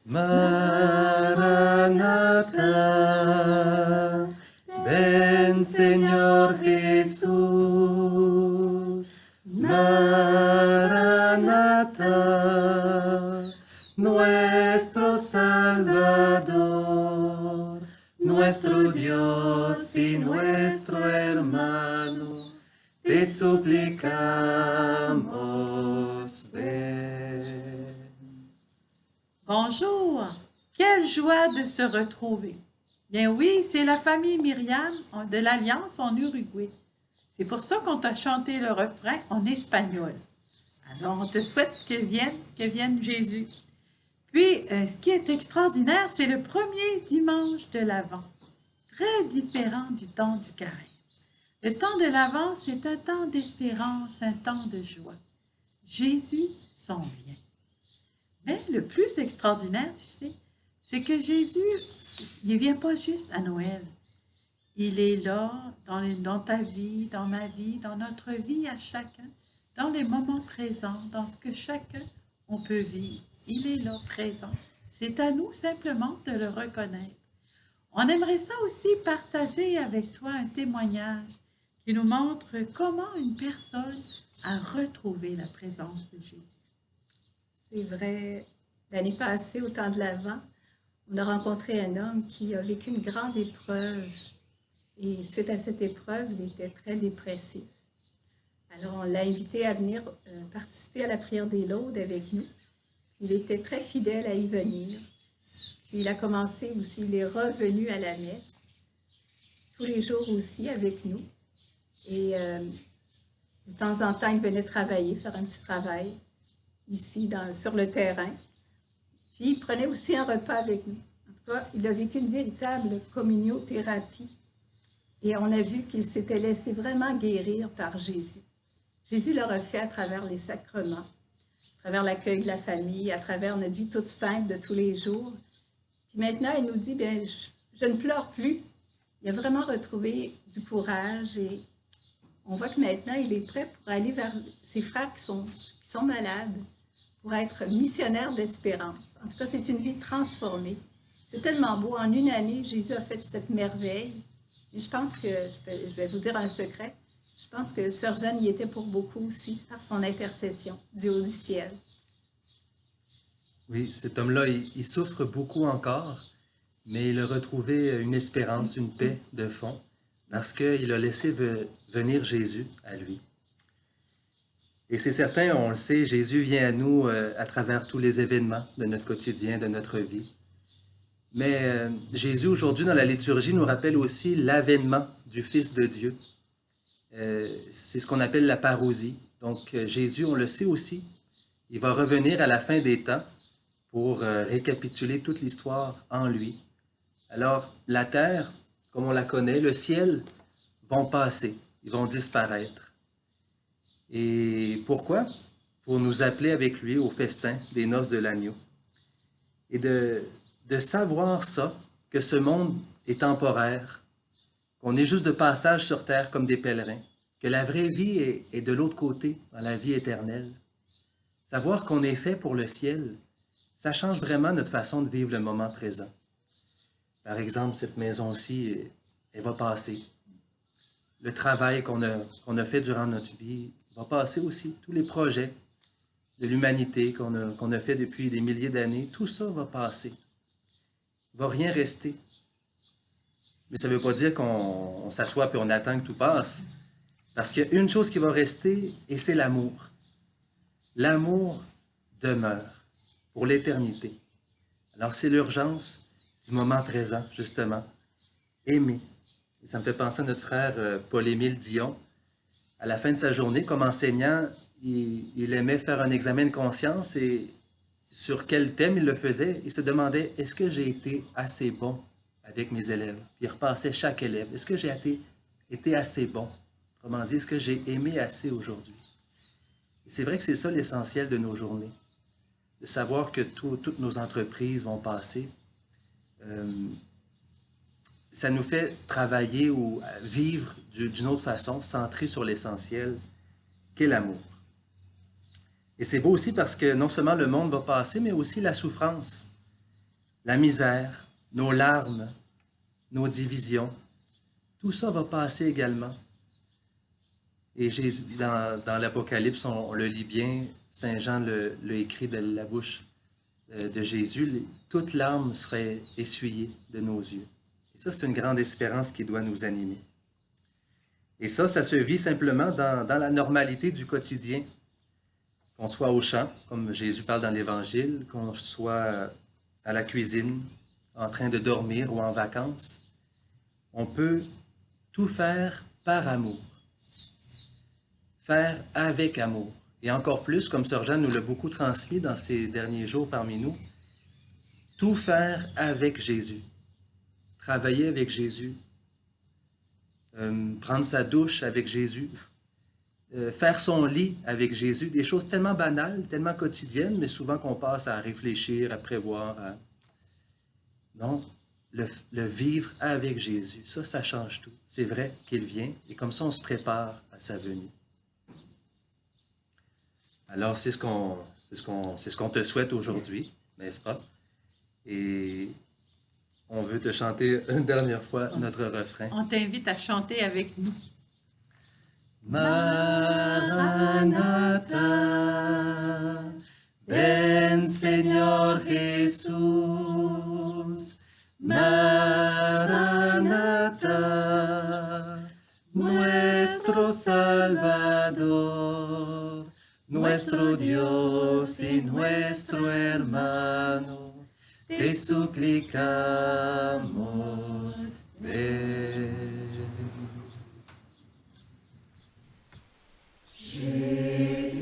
Maranatha, ven Señor Jesús. Maranatha, nuestro Salvador, nuestro Dios y nuestro hermano, te suplicamos, ven. Bonjour! Quelle joie de se retrouver! Bien oui, c'est la famille Myriam de l'Alliance en Uruguay. C'est pour ça qu'on t'a chanté le refrain en espagnol. Alors, on te souhaite que vienne Jésus. Puis, ce qui est extraordinaire, c'est le premier dimanche de l'Avent, très différent du temps du carême. Le temps de l'Avent, c'est un temps d'espérance, un temps de joie. Jésus s'en vient. Mais le plus extraordinaire, tu sais, c'est que Jésus, il ne vient pas juste à Noël. Il est là dans ta vie, dans ma vie, dans notre vie à chacun, dans les moments présents, dans ce que chacun on peut vivre. Il est là, présent. C'est à nous simplement de le reconnaître. On aimerait ça aussi partager avec toi un témoignage qui nous montre comment une personne a retrouvé la présence de Jésus. C'est vrai, l'année passée, au temps de l'Avent, on a rencontré un homme qui a vécu une grande épreuve. Et suite à cette épreuve, il était très dépressif. Alors, on l'a invité à venir participer à la prière des laudes avec nous. Il était très fidèle à y venir. Puis, il a commencé aussi, il est revenu à la messe, tous les jours aussi avec nous. Et de temps en temps, il venait travailler, faire un petit travail ici, sur le terrain. Puis, il prenait aussi un repas avec nous. En tout cas, il a vécu une véritable communiothérapie. Et on a vu qu'il s'était laissé vraiment guérir par Jésus. Jésus l'a refait à travers les sacrements, à travers l'accueil de la famille, à travers notre vie toute simple de tous les jours. Puis maintenant, il nous dit, bien, je ne pleure plus. Il a vraiment retrouvé du courage et on voit que maintenant, il est prêt pour aller vers ses frères qui sont malades, pour être missionnaire d'espérance. En tout cas, c'est une vie transformée. C'est tellement beau. En une année, Jésus a fait cette merveille. Et je pense que, je vais vous dire un secret, je pense que Sœur Jeanne y était pour beaucoup aussi, par son intercession du haut du ciel. Oui, cet homme-là, il souffre beaucoup encore, mais il a retrouvé une espérance, une paix de fond, parce qu'il a laissé venir Jésus à lui. Et c'est certain, on le sait, Jésus vient à nous à travers tous les événements de notre quotidien, de notre vie. Mais Jésus, aujourd'hui, dans la liturgie, nous rappelle aussi l'avènement du Fils de Dieu. C'est ce qu'on appelle la parousie. Donc, Jésus, on le sait aussi, il va revenir à la fin des temps pour récapituler toute l'histoire en lui. Alors, la terre, comme on la connaît, le ciel, vont passer, ils vont disparaître. Et pourquoi? Pour nous appeler avec lui au festin des noces de l'agneau. Et de savoir ça, que ce monde est temporaire, qu'on est juste de passage sur terre comme des pèlerins, que la vraie vie est de l'autre côté, dans la vie éternelle. Savoir qu'on est fait pour le ciel, ça change vraiment notre façon de vivre le moment présent. Par exemple, cette maison-ci, elle va passer. Le travail qu'on a fait durant notre vie va passer aussi. Tous les projets de l'humanité qu'on a fait depuis des milliers d'années, tout ça va passer. Il ne va rien rester. Mais ça ne veut pas dire qu'on s'assoit et on attend que tout passe. Parce qu'il y a une chose qui va rester, et c'est l'amour. L'amour demeure pour l'éternité. Alors c'est l'urgence du moment présent, justement. Aimer. Et ça me fait penser à notre frère Paul-Émile Dion. À la fin de sa journée, comme enseignant, il aimait faire un examen de conscience et sur quel thème il le faisait, il se demandait, est-ce que j'ai été assez bon avec mes élèves? Puis il repassait chaque élève. Est-ce que j'ai été assez bon? Autrement dit, est-ce que j'ai aimé assez aujourd'hui? Et c'est vrai que c'est ça l'essentiel de nos journées. De savoir que toutes nos entreprises vont passer. Ça nous fait travailler ou vivre d'une autre façon, centré sur l'essentiel, qu'est l'amour. Et c'est beau aussi parce que non seulement le monde va passer, mais aussi la souffrance. la misère, nos larmes, nos divisions, tout ça va passer également. Et Jésus, dans l'Apocalypse, on le lit bien, Saint Jean l'a écrit de la bouche de Jésus, toute larme serait essuyée de nos yeux. Et ça, c'est une grande espérance qui doit nous animer. Et ça se vit simplement dans la normalité du quotidien. Qu'on soit au champ, comme Jésus parle dans l'Évangile, qu'on soit à la cuisine, en train de dormir ou en vacances, on peut tout faire par amour. Faire avec amour. Et encore plus, comme Sœur Jeanne nous l'a beaucoup transmis dans ces derniers jours parmi nous, tout faire avec Jésus. Travailler avec Jésus. Prendre sa douche avec Jésus. Faire son lit avec Jésus. Des choses tellement banales, tellement quotidiennes, mais souvent qu'on passe à réfléchir, à prévoir. Non, le vivre avec Jésus, ça change tout. C'est vrai qu'il vient et comme ça, on se prépare à sa venue. Alors, c'est ce qu'on te souhaite aujourd'hui, n'est-ce pas? Et on veut te chanter une dernière fois notre refrain. On t'invite à chanter avec nous. Maranatha, ven Señor Jesús. Maranatha, nuestro Salvador, nuestro Dios y nuestro hermano, te suplicamos, ven. Jésus.